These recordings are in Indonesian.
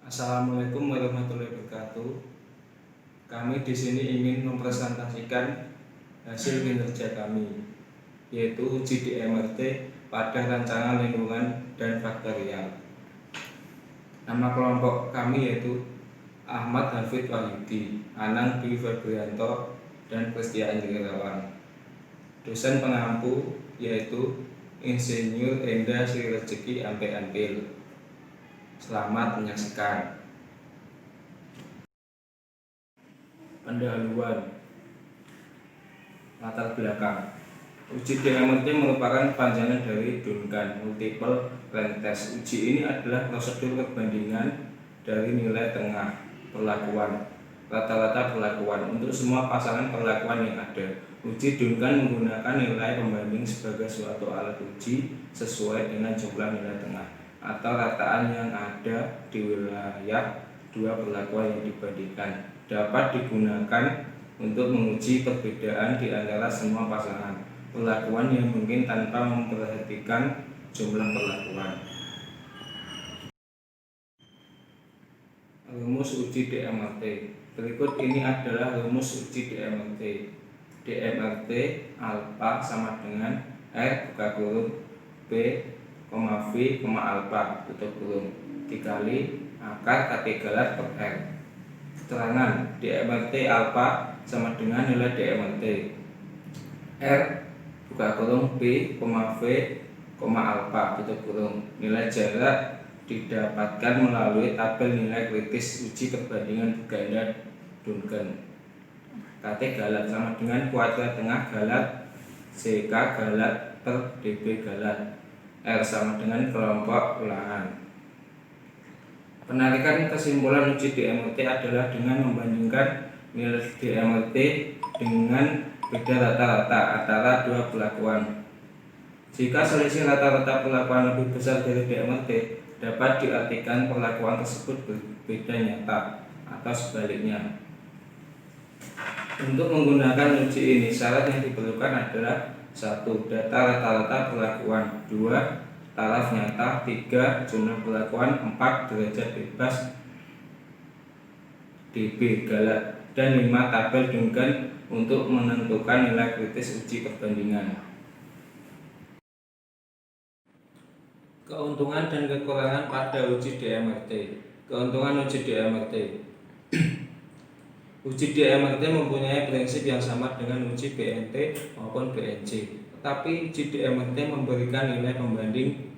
Assalamualaikum warahmatullahi wabarakatuh. Kami di sini ingin mempresentasikan hasil kinerja kami, yaitu uji DMRT pada rancangan lingkungan dan faktorial. Nama kelompok kami yaitu Ahmad Hafid Wahyudi, Anang Dwi Febrianto, dan Kristia Indirawan. Dosen pengampu yaitu Insinyur Enda Sri Rezeki Ampil. Selamat menyaksikan. Pendahuluan. Latar belakang. Uji DMRT merupakan panjangan dari Duncan Multiple Rank Test. Uji ini adalah prosedur perbandingan dari nilai tengah perlakuan, rata-rata perlakuan untuk semua pasangan perlakuan yang ada. Uji Duncan menggunakan nilai pembanding sebagai suatu alat uji sesuai dengan jumlah nilai tengah atau rataan yang ada di wilayah dua perlakuan yang dibandingkan. Dapat digunakan untuk menguji perbedaan di antara semua pasangan perlakuan yang mungkin tanpa memperhatikan jumlah perlakuan. Rumus uji DMRT. Berikut ini adalah rumus uji DMRT. DMRT alfa sama dengan R buka kurung B, V, alfa tutup kurung dikali akar kati galat per R. Keterangan DMRT alfa sama dengan nilai DMRT R buka kurung B, V, alfa tutup kurung. Nilai jarak didapatkan melalui tabel nilai kritis uji perbandingan ganda Duncan. KT galat sama dengan kuadrat tengah galat CK galat per DB galat. R sama dengan kelompok ulangan. Penarikan kesimpulan uji DMRT adalah dengan membandingkan nilai DMRT dengan beda rata-rata antara dua perlakuan. Jika selisih rata-rata perlakuan lebih besar dari DMRT, dapat diartikan perlakuan tersebut berbeda nyata atau sebaliknya. Untuk menggunakan uji ini, syarat yang diperlukan adalah 1. Data rata-rata perlakuan, 2. Taraf nyata, 3. Jumlah perlakuan, 4. Derajat bebas dB galat, dan 5. Tabel Duncan untuk menentukan nilai kritis uji perbandingan. Keuntungan dan kekurangan pada uji DMRT. Keuntungan uji DMRT. Uji DMRT mempunyai prinsip yang sama dengan uji BNT maupun BNC. Tetapi uji DMRT memberikan nilai pembanding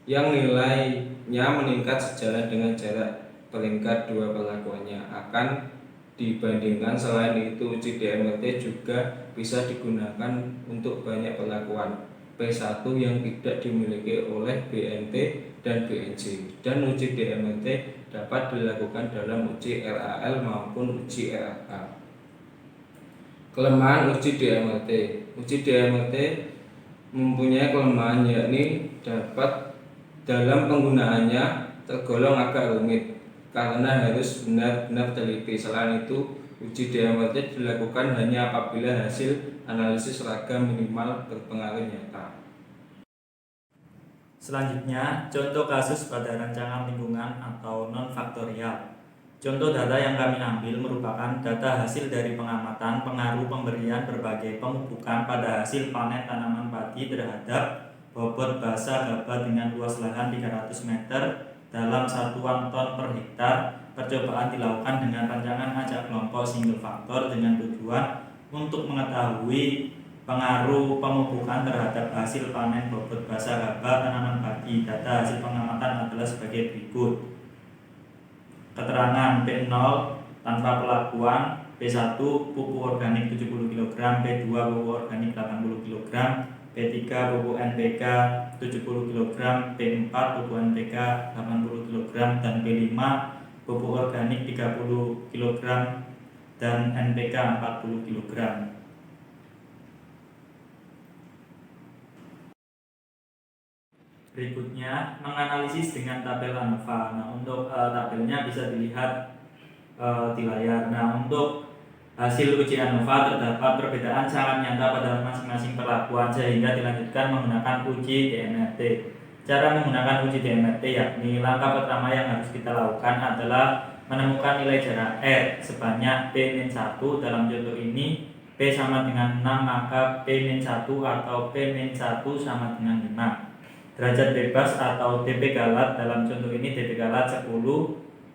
yang nilainya meningkat sejalan dengan jarak peringkat dua perlakuannya akan dibandingkan. Selain itu, uji DMRT juga bisa digunakan untuk banyak perlakuan P1 yang tidak dimiliki oleh BNT dan BNC, dan uji DMRT dapat dilakukan dalam uji RAL maupun uji RAA. Kelemahan uji DMRT. Uji DMRT mempunyai kelemahan, yakni dapat dalam penggunaannya tergolong agak rumit karena harus benar-benar teliti. Selain itu, uji DMRT dilakukan hanya apabila hasil analisis seragam minimal berpengaruh nyata. Selanjutnya, contoh kasus pada rancangan lingkungan atau non-faktorial. Contoh data yang kami ambil merupakan data hasil dari pengamatan pengaruh pemberian berbagai pemupukan pada hasil panen tanaman padi terhadap bobot basa gabah dengan luas lahan 300 meter dalam satuan ton per hektar. Percobaan dilakukan dengan rancangan ajak kelompok single faktor dengan tujuan untuk mengetahui pengaruh pemupukan terhadap hasil panen bobot basa gabah tanaman padi. Data hasil pengamatan adalah sebagai berikut. Keterangan P0 tanpa perlakuan, P1 pupuk organik 70 kg, P2 pupuk organik 80 kg, P3 pupuk NPK 70 kg, P4 pupuk NPK 80 kg, dan P5 pupuk organik 30 kg dan NPK 40 kg. Berikutnya, menganalisis dengan tabel ANOVA. Nah, untuk tabelnya bisa dilihat di layar. Nah, untuk hasil uji ANOVA terdapat perbedaan sangat nyata pada masing-masing perlakuan sehingga dilanjutkan menggunakan uji DMRT. Cara menggunakan uji DMRT yakni langkah pertama yang harus kita lakukan adalah menemukan nilai jarak R sebanyak P-1. Dalam contoh ini P sama dengan 6, maka P-1 atau P-1 sama dengan 5. Derajat bebas atau dp galat, dalam contoh ini dp galat 10.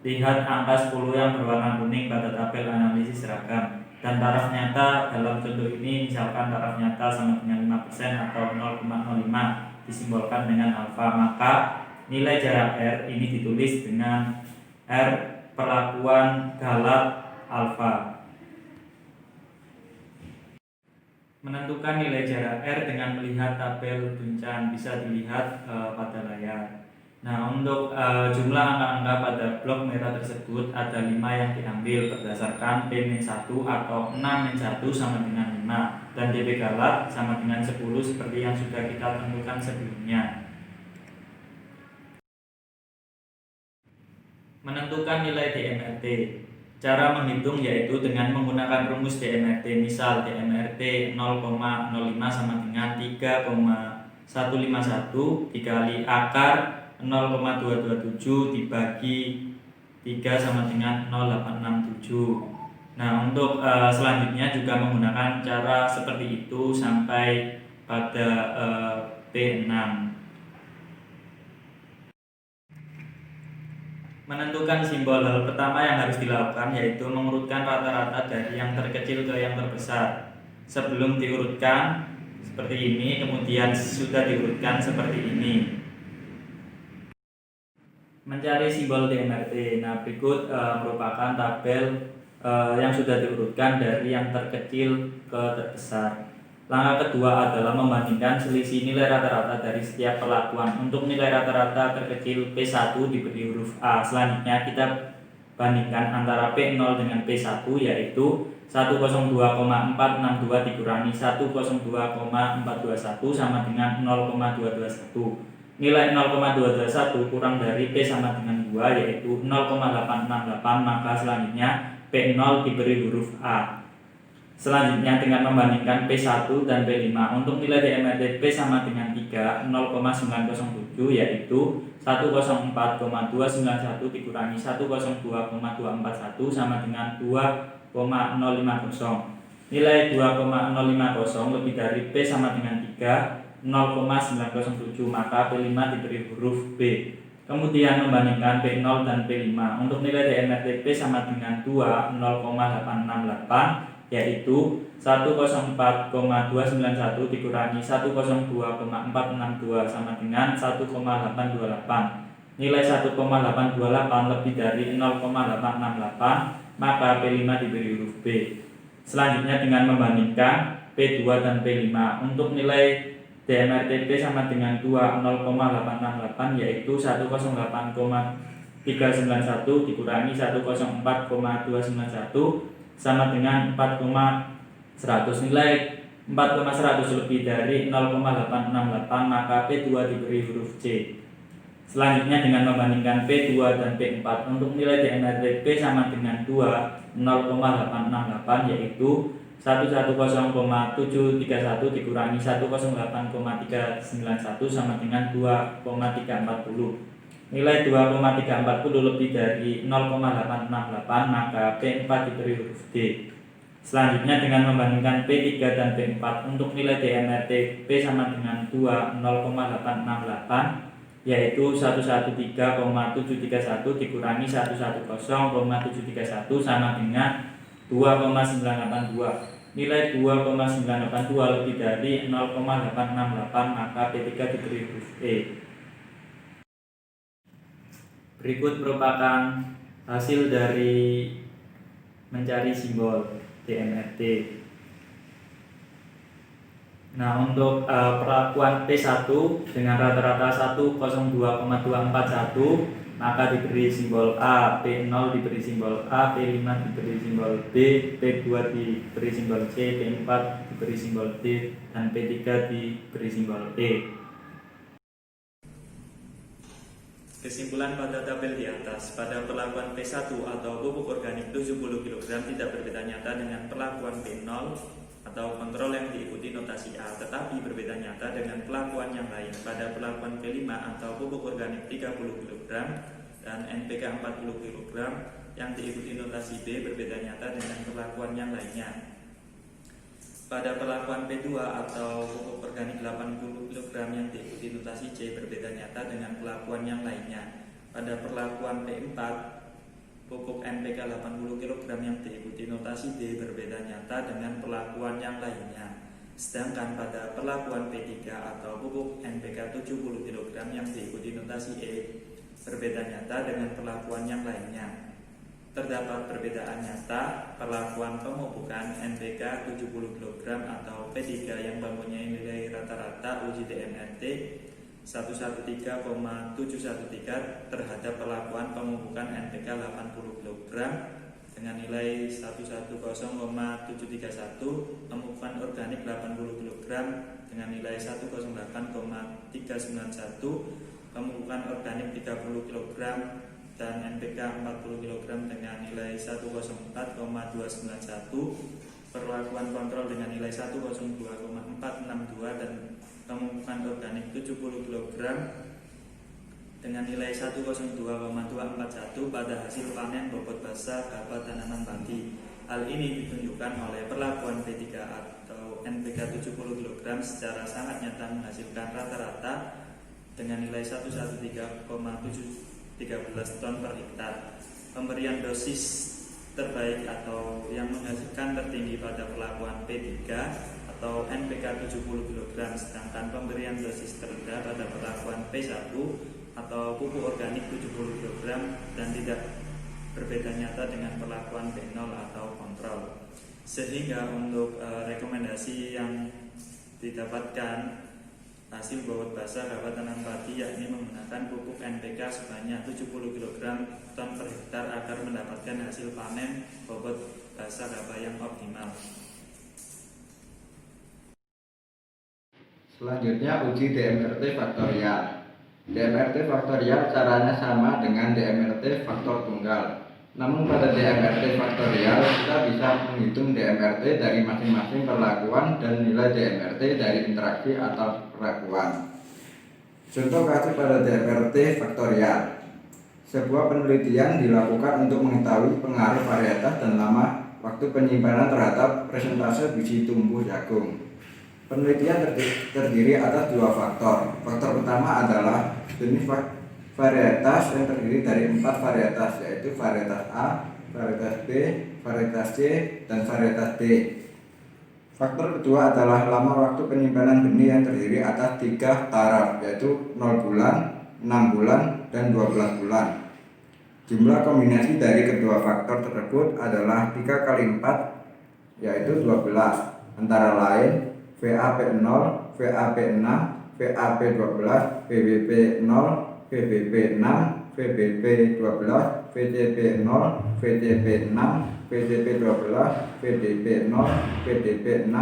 Lihat angka 10 yang berwarna kuning pada tabel analisis seragam. Dan taraf nyata dalam contoh ini misalkan taraf nyata sama dengan 5% atau 0,05 disimbolkan dengan alfa, maka nilai jarak R ini ditulis dengan R perlakuan galat alfa. Menentukan nilai jarak R dengan melihat tabel Duncan bisa dilihat pada layar. Nah, untuk jumlah angka-angka pada blok merah tersebut ada 5 yang diambil berdasarkan P-1 atau 6-1 sama dengan 5 dan dp galat sama dengan 10 seperti yang sudah kita tentukan sebelumnya. Menentukan nilai DMRT. Cara menghitung yaitu dengan menggunakan rumus DMRT. Misal DMRT 0,05 sama dengan 3,151 dikali akar 0,227 dibagi 3 sama dengan 0,867. Nah, untuk selanjutnya juga menggunakan cara seperti itu sampai pada P6. Menentukan simbol. Hal pertama yang harus dilakukan yaitu mengurutkan rata-rata dari yang terkecil ke yang terbesar. Sebelum diurutkan seperti ini, kemudian sudah diurutkan seperti ini. Mencari simbol DMRT. Nah, berikut merupakan tabel yang sudah diurutkan dari yang terkecil ke terbesar. Langkah kedua adalah membandingkan selisih nilai rata-rata dari setiap perlakuan. Untuk nilai rata-rata terkecil P1 diberi huruf A. Selanjutnya kita bandingkan antara P0 dengan P1 yaitu 102,462 dikurangi 102,421 sama dengan 0,221. Nilai 0,221 kurang dari P sama dengan 2 yaitu 0,868, maka selanjutnya P0 diberi huruf A. Selanjutnya dengan membandingkan P1 dan P5 untuk nilai DMRT P sama dengan 3, 0,907 yaitu 104,291 dikurangi 102,241 sama dengan 2,050. Nilai 2,050 lebih dari P sama dengan 3, 0,907, maka P5 diberi huruf B. Kemudian membandingkan P0 dan P5 untuk nilai DMRT P sama dengan 2, 0,868 yaitu 104,291 dikurangi 102,462 sama dengan 1,828. Nilai 1,828 lebih dari 0,868, maka P5 diberi huruf B. Selanjutnya dengan membandingkan P2 dan P5 untuk nilai DMRT P sama dengan 2, 0,868 yaitu 108,391 dikurangi 104,291 sama dengan 4,100. Nilai 4,100 lebih dari 0,868, maka P2 diberi huruf C. Selanjutnya dengan membandingkan P2 dan P4 untuk nilai DMRT P sama dengan 2, 0,868 yaitu 110,731 dikurangi 108,391 sama dengan 2,340. Nilai 2,340 lebih dari 0,868, maka P4 diberi huruf D. Selanjutnya dengan membandingkan P3 dan P4 untuk nilai DMRT P sama dengan 2, 0,868 yaitu 113,731 dikurangi 110,731 sama dengan 2,982. Nilai 2,982 lebih dari 0,868, maka P3 diberi huruf E. Berikut merupakan hasil dari mencari simbol DMRT. Nah, untuk perlakuan P1 dengan rata-rata 102,241 maka diberi simbol A, P0 diberi simbol A, P5 diberi simbol B, P2 diberi simbol C, P4 diberi simbol D, dan P3 diberi simbol E. Kesimpulan pada tabel di atas, pada perlakuan P1 atau pupuk organik 70 kg tidak berbeda nyata dengan perlakuan P0 atau kontrol yang diikuti notasi A, tetapi berbeda nyata dengan pelakuan yang lain. Pada pelakuan P5 atau pupuk organik 30 kg dan NPK 40 kg yang diikuti notasi B berbeda nyata dengan perlakuan yang lainnya. Pada perlakuan P2 atau pupuk organik 80 kg yang diikuti notasi C berbeda nyata dengan perlakuan yang lainnya. Pada perlakuan P4 pupuk NPK 80 kg yang diikuti notasi D berbeda nyata dengan perlakuan yang lainnya. Sedangkan pada perlakuan P3 atau pupuk NPK 70 kg yang diikuti notasi E berbeda nyata dengan perlakuan yang lainnya. Terdapat perbedaan nyata perlakuan pemupukan NPK 70 kg atau P3 yang mempunyai nilai rata-rata uji DMRT 113,713 terhadap perlakuan pemupukan NPK 80 kg dengan nilai 110,731, pemupukan organik 80 kg dengan nilai 108,391, pemupukan organik 30 kg dan NPK 40 kg dengan nilai 104,291, perlakuan kontrol dengan nilai 102,462 dan pemupukan organik 70 kg dengan nilai 102,241 pada hasil panen bobot basah gabah tanaman padi. Hal ini ditunjukkan oleh perlakuan P3 atau NPK 70 kg secara sangat nyata menghasilkan rata-rata dengan nilai 113,713 ton per hektar. Pemberian dosis terbaik atau yang menghasilkan tertinggi pada perlakuan P3 atau NPK 70 kg, sedangkan pemberian dosis terendah pada perlakuan P1 atau pupuk organik 70 kg dan tidak berbeda nyata dengan perlakuan P0 atau kontrol. Sehingga untuk rekomendasi yang didapatkan hasil bobot basah gabah tanam padi yakni menggunakan pupuk NPK sebanyak 70 kg ton per hektar agar mendapatkan hasil panen bobot basah gabah yang optimal. Selanjutnya uji DMRT faktorial. DMRT faktorial caranya sama dengan DMRT faktor tunggal. Namun pada DMRT faktorial kita bisa menghitung DMRT dari masing-masing perlakuan dan nilai DMRT dari interaksi atau perlakuan. Contoh kasus pada DMRT faktorial. Sebuah penelitian dilakukan untuk mengetahui pengaruh varietas dan lama waktu penyimpanan terhadap presentase biji tumbuh jagung. Penelitian terdiri atas dua faktor. Faktor pertama adalah jenis varietas yang terdiri dari 4 varietas, yaitu varietas A, varietas B, varietas C, dan varietas D. Faktor kedua adalah lama waktu penyimpanan benih yang terdiri atas 3 taraf, yaitu 0 bulan, 6 bulan, dan 12 bulan. Jumlah kombinasi dari kedua faktor tersebut adalah 3 kali 4, yaitu 12, antara lain VAP0, VAP6, VAP12, VBP0, VBP6, VBP12, VCP0, VCP6, VCP12, VDP0, VDP6,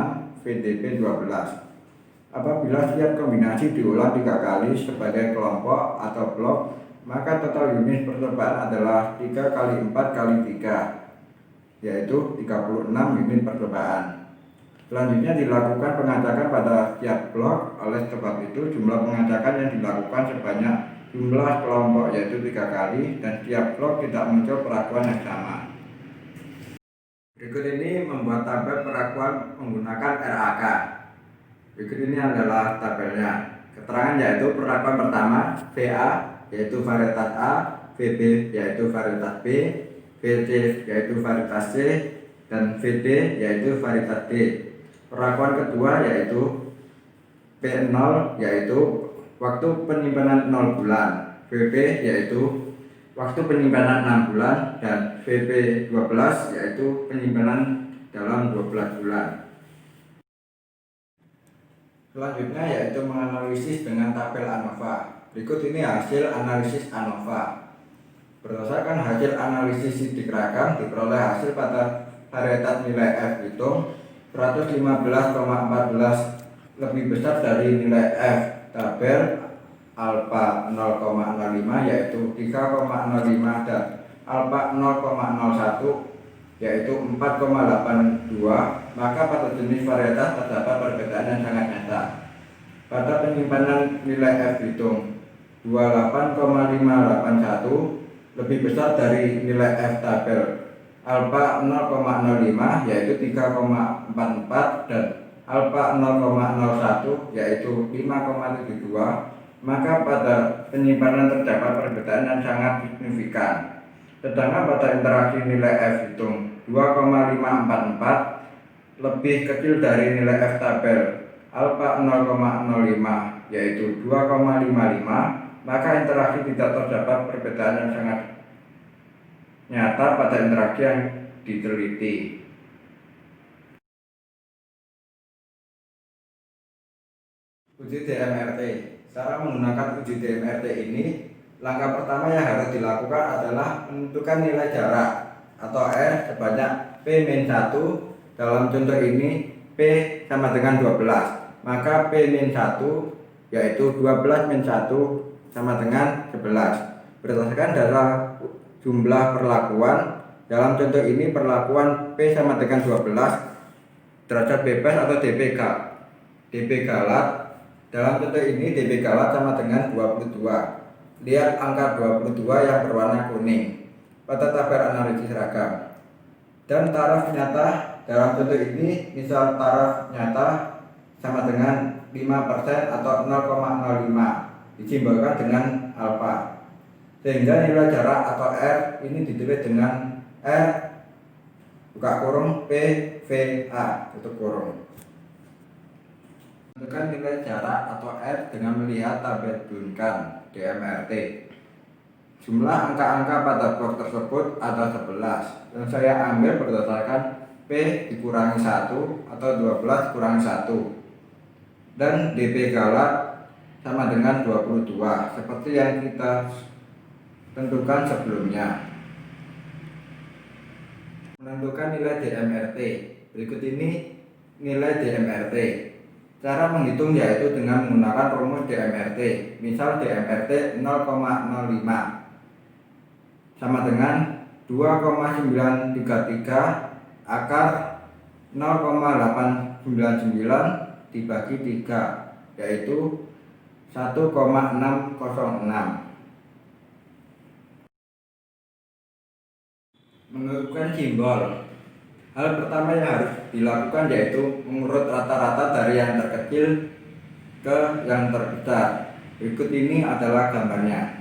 VDP12. Apabila setiap kombinasi diulang 3 kali sebagai kelompok atau blok, maka total unit percobaan adalah 3 kali 4 kali 3, yaitu 36 unit percobaan. Selanjutnya dilakukan pengacakan pada setiap blok. Oleh sebab itu jumlah pengacakan yang dilakukan sebanyak jumlah kelompok, yaitu 3 kali, dan setiap blok tidak muncul perlakuan yang sama. Berikut ini membuat tabel perlakuan menggunakan RAK. Berikut ini adalah tabelnya. Keterangan yaitu perlakuan pertama VA yaitu varietas A, VB yaitu varietas B, VC yaitu varietas C, dan VD yaitu varietas D. Perlakuan kedua yaitu P0 yaitu waktu penyimpanan 0 bulan, VB yaitu waktu penyimpanan 6 bulan, dan VB12 yaitu penyimpanan dalam 12 bulan. Selanjutnya yaitu menganalisis dengan tabel ANOVA. Berikut ini hasil analisis ANOVA. Berdasarkan hasil analisis sidik rakam diperoleh hasil pada varietas nilai F hitung 115,14 lebih besar dari nilai F tabel alpha 0,05 yaitu 3,05 dan alpha 0,01 yaitu 4,82, maka pada jenis varietas terdapat perbedaan yang sangat nyata. Pada penyimpanan nilai F hitung 28,581 lebih besar dari nilai F tabel alfa 0,05 yaitu 3,44 dan alfa 0,01 yaitu 5,72, maka pada penyimpanan terdapat perbedaan yang sangat signifikan. Sedangkan pada interaksi nilai F hitung 2,544 lebih kecil dari nilai F tabel alfa 0,05 yaitu 2,55, maka interaksi tidak terdapat perbedaan yang sangat nyata pada interaksi yang diteliti. Uji DMRT. Cara menggunakan uji DMRT ini, langkah pertama yang harus dilakukan adalah menentukan nilai jarak atau R sebanyak P-1. Dalam contoh ini P sama dengan 12, maka P-1 yaitu 12-1 sama dengan 11. Berdasarkan data jumlah perlakuan, dalam contoh ini perlakuan P sama dengan 12 derajat bebas atau dP galat. Dalam contoh ini dP galat sama dengan 22. Lihat angka 22 yang berwarna kuning pada tabel analisis ragam. Dan taraf nyata dalam contoh ini, misal taraf nyata sama dengan 5% atau 0,05 disimbolkan dengan alfa, sehingga nilai jarak atau R ini ditulis dengan R buka kurung PVA tutup kurung. Tentukan nilai jarak atau R dengan melihat tabel Duncan DMRT. Jumlah angka-angka pada blok tersebut ada 11 dan saya ambil berdasarkan P dikurangi 1 atau 12 kurangi 1 dan dP galat sama dengan 22 seperti yang kita tentukan sebelumnya. Menentukan nilai DMRT. Berikut ini nilai DMRT. Cara menghitung yaitu dengan menggunakan rumus DMRT. Misal DMRT 0,05 sama dengan 2,933 akar 0,899 dibagi 3 yaitu 1,606. Menentukan simbol. Hal pertama yang harus dilakukan yaitu mengurut rata-rata dari yang terkecil ke yang terbesar. Berikut ini adalah gambarnya.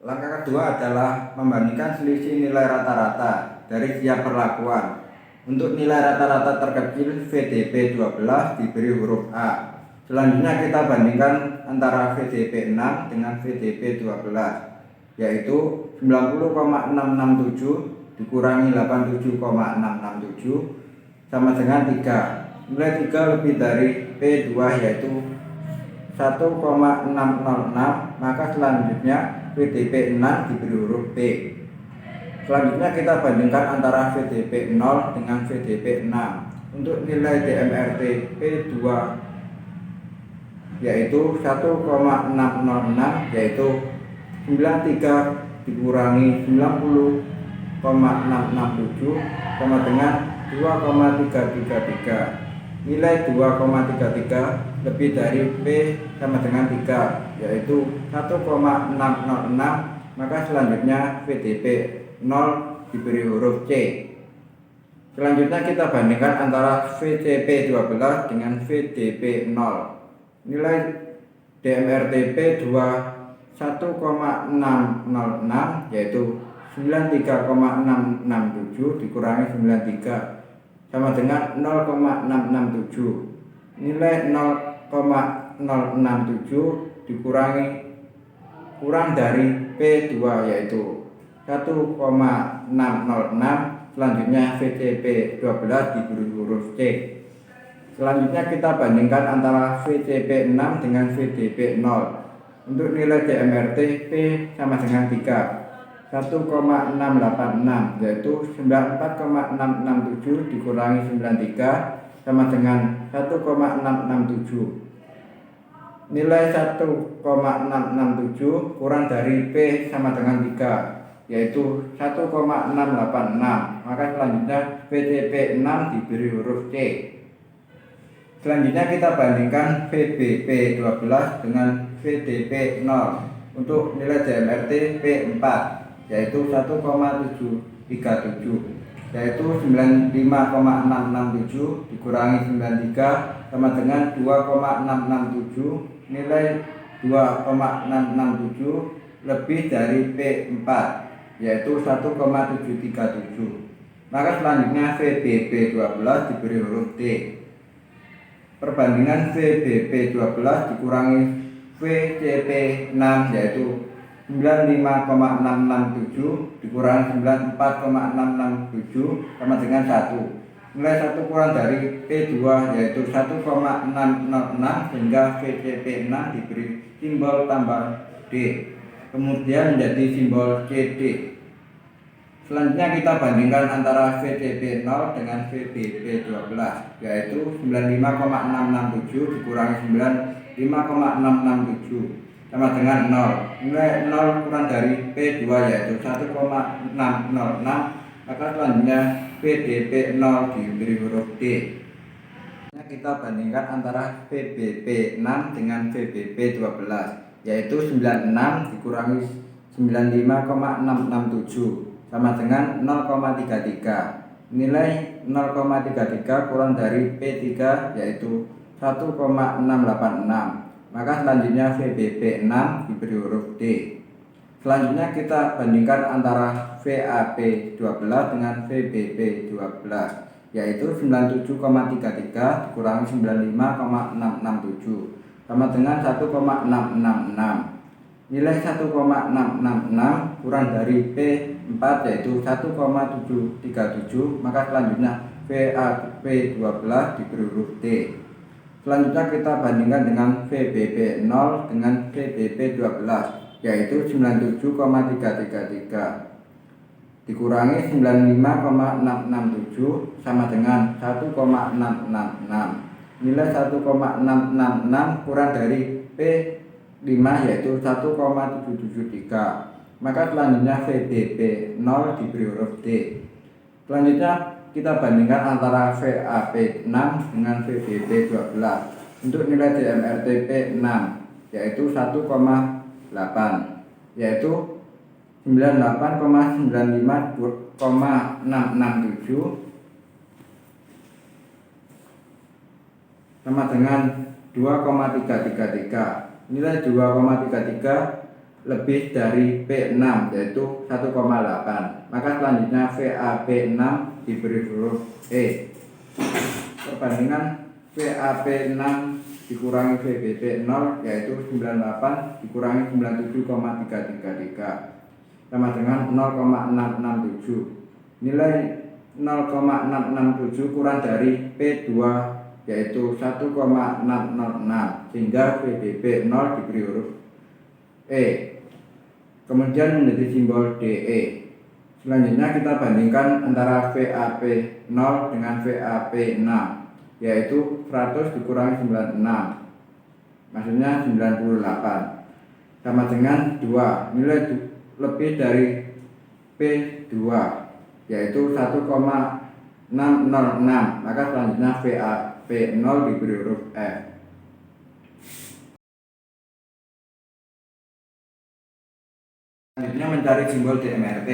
Langkah kedua adalah membandingkan selisih nilai rata-rata dari setiap perlakuan. Untuk nilai rata-rata terkecil VDP 12 diberi huruf A. Selanjutnya kita bandingkan antara VDP 6 dengan VDP 12 yaitu 90,667 dikurangi 87,667 sama dengan 3. Nilai 3 lebih dari P2 yaitu 1,606, maka selanjutnya VDP 6 diberi huruf P. Selanjutnya kita bandingkan antara VDP 0 dengan VDP 6. Untuk nilai DMRT P2 yaitu 1,606 yaitu 93 dikurangi 90,667 sama dengan 2,333. Nilai 2,33 lebih dari P sama dengan 3 yaitu 1,606, maka selanjutnya VDP 0 diberi huruf C. Selanjutnya kita bandingkan antara VDP 12 dengan VDP 0. Nilai DMRT P2 1,606 yaitu 93,667 dikurangi 93 sama dengan 0,667. Nilai 0,067 dikurangi kurang dari P2 yaitu 1,606. Selanjutnya VDP 12 diberi huruf C. Selanjutnya kita bandingkan antara VDP 6 dengan VDP 0. Untuk nilai DMRT P sama dengan 3, 1,686 yaitu 94,667 dikurangi 93 sama dengan 1,667. Nilai 1,667 kurang dari P sama dengan 3 yaitu 1,686. Maka selanjutnya VCP 6 diberi huruf C. Selanjutnya kita bandingkan VBP 12 dengan VDP 0 untuk nilai DMRT P4, yaitu 1,737, yaitu 95,667 dikurangi 93 sama dengan 2,667, nilai 2,667 lebih dari P4, yaitu 1,737. Maka selanjutnya VBP 12 diberi huruf D. Perbandingan VBP 12 dikurangi VCP 6, yaitu 95,667 dikurangi 94,667 sama dengan 1. Nilai 1 kurang dari P2 yaitu 1,606, sehingga VCP 6 diberi simbol tambah D, kemudian menjadi simbol CD. Selanjutnya kita bandingkan antara VCP 0 dengan VBP 12, yaitu 95,667 dikurangi 95,667 sama dengan 0. Nilai 0 kurang dari P2 yaitu 1,606. Maka selanjutnya VDP 0 diberi huruf D. Kita bandingkan antara VBP 6 dengan VBP 12, yaitu 96 dikurangi 95,667 sama dengan 0,33. Nilai 0,33 kurang dari P3 yaitu 1,686. Maka selanjutnya VBP 6 diberi huruf D. Selanjutnya kita bandingkan antara VAP 12 dengan VBP 12, yaitu 97,33 dikurangi 95,667 sama dengan 1,666. Nilai 1,666 kurang dari P4 yaitu 1,737. Maka selanjutnya VAP 12 diberi huruf D. Selanjutnya kita bandingkan dengan VBP 0 dengan VBP 12, yaitu 97,333 dikurangi 95,667 sama dengan 1,666. Nilai 1,666 kurang dari P5 yaitu 1,773. Maka selanjutnya VBP 0 diberi huruf D. Selanjutnya kita bandingkan antara VAP 6 dengan VBP 12 untuk nilai DMRT P6, yaitu 1,8, yaitu 98,95,667 sama dengan 2,333. Nilai 2,33 lebih dari P6 yaitu 1,8. Maka selanjutnya VAP 6 diberi huruf E. Perbandingan VAP 6 dikurangi VBP 0 yaitu 98 dikurangi 97,333 sama dengan 0,667. Nilai 0,667 kurang dari P2 yaitu 1,606, sehingga VBP 0 diberi huruf E, kemudian menjadi simbol DE. Selanjutnya kita bandingkan antara VAP 0 dengan VAP 6, yaitu 100 dikurangi 96, maksudnya 98, sama dengan 2. Nilai lebih dari P2 yaitu 1,606. Maka selanjutnya VAP 0 diberi huruf F. Selanjutnya mencari simbol DMRT.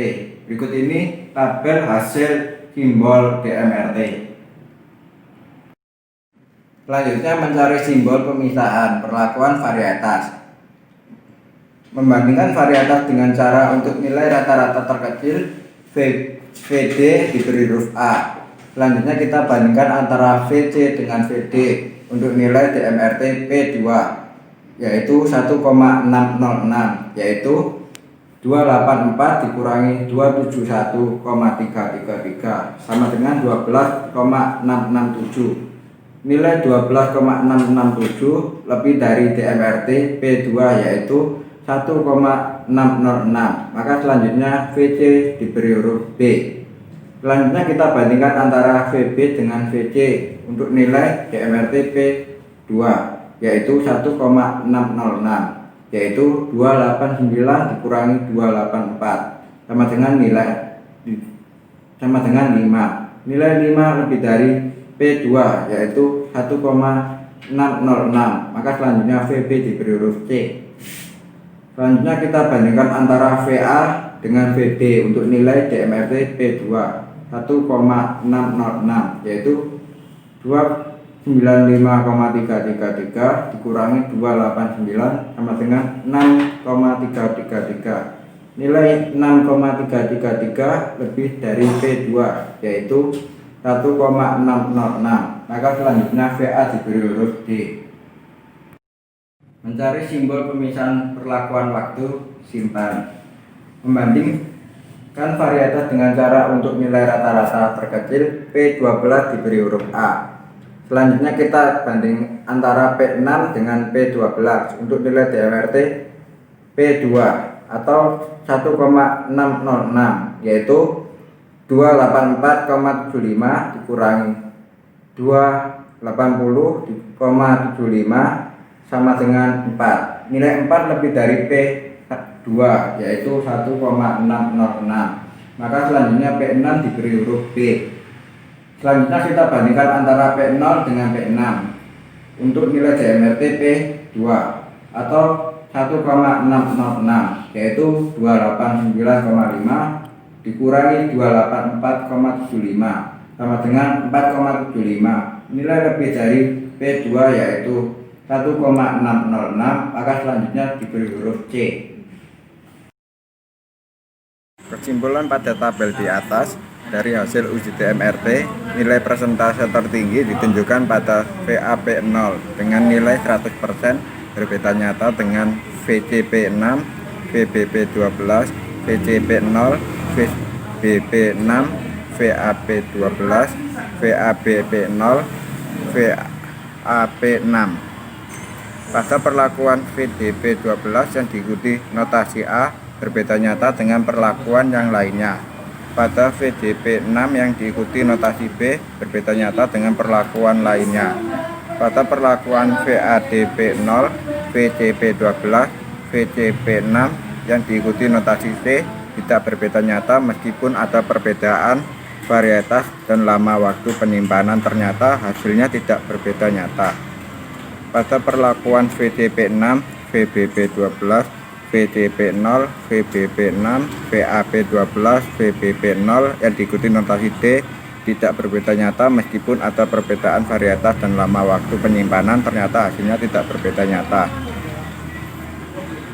Berikut ini tabel hasil simbol DMRT. Selanjutnya mencari simbol pemisahan perlakuan varietas. Membandingkan varietas dengan cara untuk nilai rata-rata terkecil, VD diberi huruf A. Selanjutnya kita bandingkan antara VC dengan VD untuk nilai DMRT P2, yaitu 1,606, yaitu 284 dikurangi 271,333 sama dengan 12,667. Nilai 12,667 lebih dari DMRT P2 yaitu 1,606. Maka selanjutnya VC diberi huruf B. Selanjutnya kita bandingkan antara VB dengan VC untuk nilai DMRT P2 yaitu 1,606, yaitu 289 dikurangi 284 sama dengan 5. Nilai 5 lebih dari P2 yaitu 1,606. Maka selanjutnya VB diberi huruf C. Selanjutnya kita bandingkan antara VA dengan VB untuk nilai DMRT P2 1,606 yaitu 295,333 dikurangi 289 sama dengan 6,333. Nilai 6,333 lebih dari P2 yaitu 1,606. Maka selanjutnya VA diberi huruf D. Mencari simbol pemisahan perlakuan waktu simpan. Membandingkan varietas dengan cara untuk nilai rata-rata terkecil P12 diberi huruf A. Selanjutnya kita banding antara P6 dengan P12 untuk nilai DMRT P2 atau 1,606 yaitu 284,75 dikurangi 280,75 sama dengan 4. Nilai 4 lebih dari P2 yaitu 1,606. Maka selanjutnya P6 diberi huruf B. Selanjutnya kita bandingkan antara P0 dengan P6 untuk nilai DMRT P2 atau 1,606 yaitu 289,5 dikurangi 284,75 sama dengan 4,75. Nilai lebih dari P2 yaitu 1,606. Maka selanjutnya diberi huruf C. Kesimpulan pada tabel di atas, dari hasil uji DMRT, nilai persentase tertinggi ditunjukkan pada VAP0 dengan nilai 100% berbeda nyata dengan VCP6, VBP12, VCP0, VBP6, VAP12, VABP0, VAP6. Pada perlakuan VDP12 yang diikuti notasi A berbeda nyata dengan perlakuan yang lainnya. Pada VDP6 yang diikuti notasi B berbeda nyata dengan perlakuan lainnya. Pada perlakuan VADP0, VCP12, VCP6 yang diikuti notasi C tidak berbeda nyata meskipun ada perbedaan varietas dan lama waktu penyimpanan, ternyata hasilnya tidak berbeda nyata. Pada perlakuan VCP6, VBP12, VCP0, VBP6, VAP12, VBP0 yang diikuti notasi D tidak berbeda nyata meskipun ada perbedaan varietas dan lama waktu penyimpanan, ternyata hasilnya tidak berbeda nyata.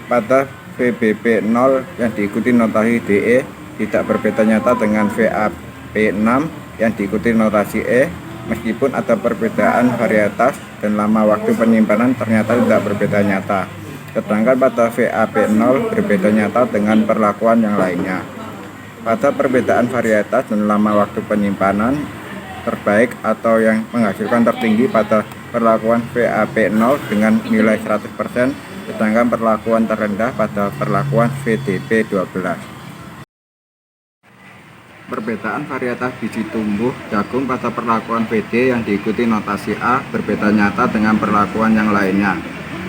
Pada VBP0 yang diikuti notasi DE tidak berbeda nyata dengan VAP6 yang diikuti notasi E meskipun ada perbedaan varietas dan lama waktu penyimpanan, ternyata tidak berbeda nyata. Sedangkan pada VAP0 berbeda nyata dengan perlakuan yang lainnya. Pada perbedaan varietas dan lama waktu penyimpanan terbaik atau yang menghasilkan tertinggi pada perlakuan VAP0 dengan nilai 100%, sedangkan perlakuan terendah pada perlakuan VDP12. Perbedaan varietas biji tumbuh jagung pada perlakuan VD yang diikuti notasi A berbeda nyata dengan perlakuan yang lainnya.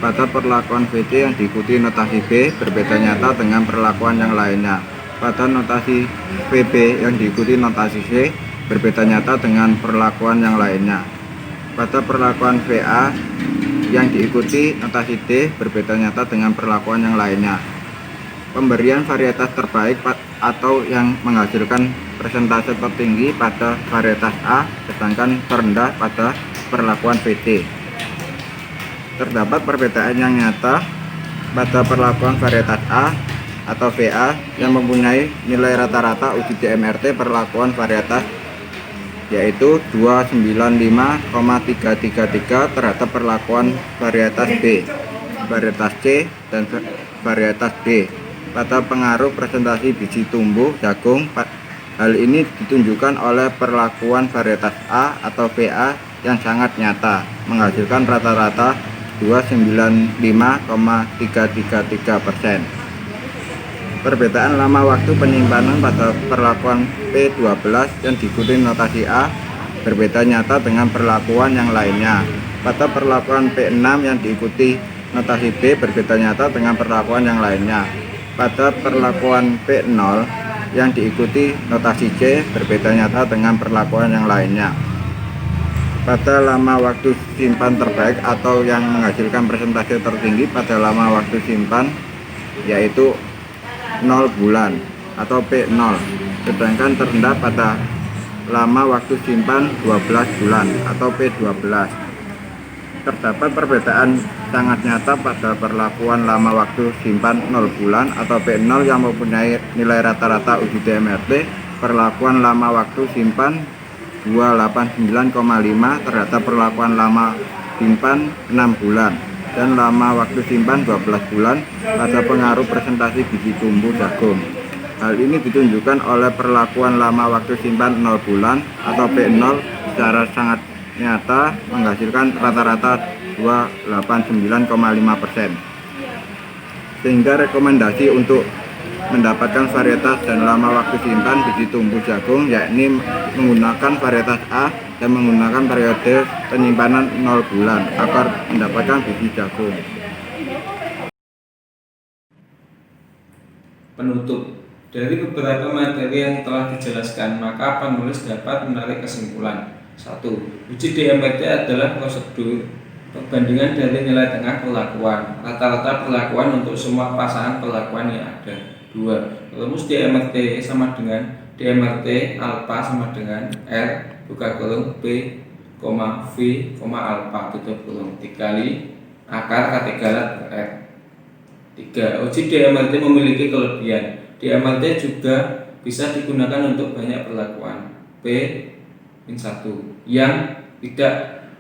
Pada perlakuan VD yang diikuti notasi B berbeda nyata dengan perlakuan yang lainnya. Pada notasi VB yang diikuti notasi C berbeda nyata dengan perlakuan yang lainnya. Pada perlakuan VA yang diikuti notasi D berbeda nyata dengan perlakuan yang lainnya. Pemberian varietas terbaik atau yang menghasilkan persentase tertinggi pada varietas A, sedangkan terendah pada perlakuan VD. Terdapat perbedaan yang nyata pada perlakuan varietas A atau VA yang mempunyai nilai rata-rata uji DMRT perlakuan varietas yaitu 295,333 terhadap perlakuan varietas B, varietas C, dan varietas D. Pada pengaruh presentasi biji tumbuh jagung, hal ini ditunjukkan oleh perlakuan varietas A atau VA yang sangat nyata, menghasilkan rata-rata 295,333%. Perbedaan lama waktu penyimpanan pada perlakuan P12 yang diikuti notasi A berbeda nyata dengan perlakuan yang lainnya. Pada perlakuan P6 yang diikuti notasi B berbeda nyata dengan perlakuan yang lainnya. Pada perlakuan P0 yang diikuti notasi C berbeda nyata dengan perlakuan yang lainnya. Pada lama waktu simpan terbaik atau yang menghasilkan persentase tertinggi pada lama waktu simpan yaitu 0 bulan atau P0, sedangkan terendah pada lama waktu simpan 12 bulan atau P12. Terdapat perbedaan sangat nyata pada perlakuan lama waktu simpan 0 bulan atau P0 yang mempunyai nilai rata-rata uji DMRT, perlakuan lama waktu simpan 289,5 terhadap perlakuan lama simpan 6 bulan dan lama waktu simpan 12 bulan pada pengaruh presentasi biji tumbuh jagung. Hal ini ditunjukkan oleh perlakuan lama waktu simpan 0 bulan atau P0 secara sangat nyata menghasilkan rata-rata 289,5%. Sehingga rekomendasi untuk mendapatkan varietas dan lama waktu simpan biji tumbuh jagung yakni menggunakan varietas A dan menggunakan periode penyimpanan 0 bulan agar mendapatkan biji jagung. Penutup. Dari beberapa materi yang telah dijelaskan, maka penulis dapat menarik kesimpulan. 1. Uji DMRT adalah prosedur perbandingan dari nilai tengah perlakuan, rata-rata perlakuan untuk semua pasangan perlakuan yang ada. 2. Rumus DMRT sama dengan DMRT alpha sama dengan R buka kurung P, V, alpha tutup kurung dikali akar katigalat R. 3. Uji DMRT memiliki kelebihan. DMRT juga bisa digunakan untuk banyak perlakuan P-1 yang tidak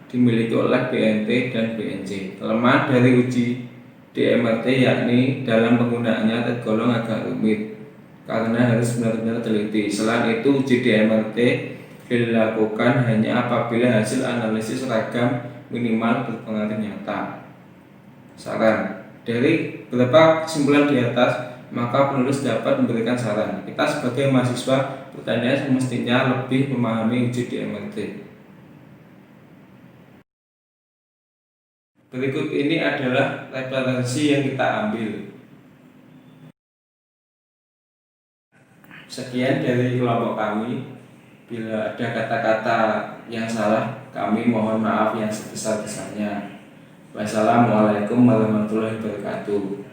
dimiliki oleh BNT dan BNC. Kelemahan dari uji DMRT yakni dalam penggunaannya tergolong agak rumit karena harus benar-benar teliti. Selain itu, uji DMRT dilakukan hanya apabila hasil analisis seragam minimal berpengaruh nyata. Saran. Dari beberapa kesimpulan di atas, maka penulis dapat memberikan saran. Kita sebagai mahasiswa pertanian semestinya lebih memahami uji DMRT. Berikut ini adalah referensi yang kita ambil. Sekian dari kelompok kami. Bila ada kata-kata yang salah, kami mohon maaf yang sebesar-besarnya. Wassalamualaikum warahmatullahi wabarakatuh.